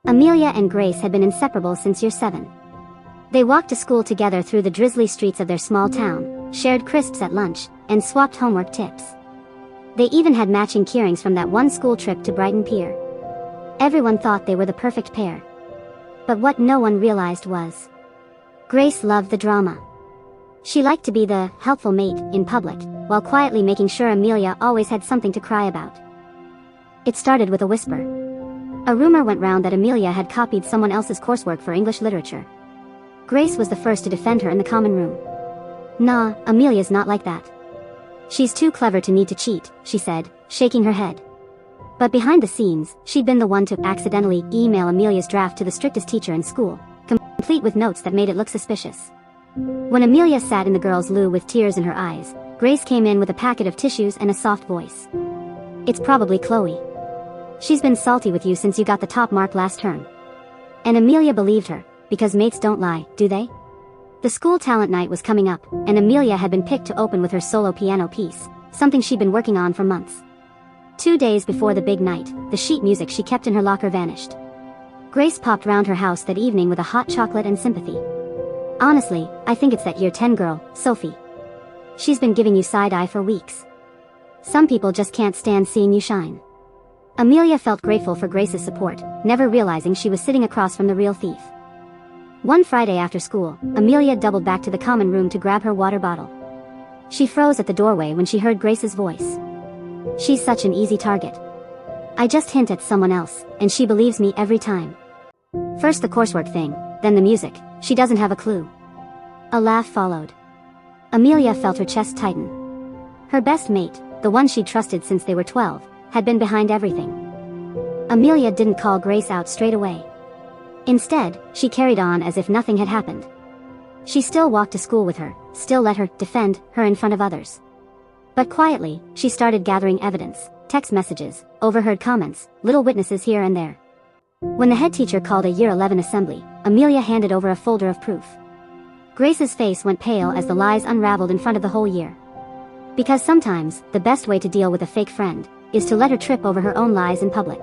Amelia and Grace had been inseparable since year 7. They walked to school together through the drizzly streets of their small town, shared crisps at lunch, and swapped homework tips. They even had matching keyrings from that one school trip to Brighton Pier. Everyone thought they were the perfect pair. But what no one realized was, Grace loved the drama. She liked to be the helpful mate in public, while quietly making sure Amelia always had something to cry about. It started with a whisper. A rumor went round that Amelia had copied someone else's coursework for English literature. Grace was the first to defend her in the common room. "Nah, Amelia's not like that. She's too clever to need to cheat," she said, shaking her head. But behind the scenes, she'd been the one to accidentally email Amelia's draft to the strictest teacher in school, complete with notes that made it look suspicious. When Amelia sat in the girls' loo with tears in her eyes, Grace came in with a packet of tissues and a soft voice. "It's probably Chloe. She's been salty with you since you got the top mark last term." And Amelia believed her, because mates don't lie, do they? The school talent night was coming up, and Amelia had been picked to open with her solo piano piece, something she'd been working on for months. 2 days before the big night, the sheet music she kept in her locker vanished. Grace popped round her house that evening with a hot chocolate and sympathy. "Honestly, I think it's that year 10 girl, Sophie. She's been giving you side-eye for weeks. Some people just can't stand seeing you shine." Amelia felt grateful for Grace's support, never realizing she was sitting across from the real thief. One Friday after school, Amelia doubled back to the common room to grab her water bottle. She froze at the doorway when she heard Grace's voice. "She's such an easy target. I just hint at someone else, and she believes me every time. First the coursework thing, then the music, she doesn't have a clue." A laugh followed. Amelia felt her chest tighten. Her best mate, the one she'd trusted since they were 12, had been behind everything. Amelia didn't call Grace out straight away. Instead, she carried on as if nothing had happened. She still walked to school with her, still let her defend her in front of others. But quietly, she started gathering evidence, text messages, overheard comments, little witnesses here and there. When the head teacher called a year 11 assembly, Amelia handed over a folder of proof. Grace's face went pale as the lies unraveled in front of the whole year. Because sometimes, the best way to deal with a fake friend is to let her trip over her own lies in public.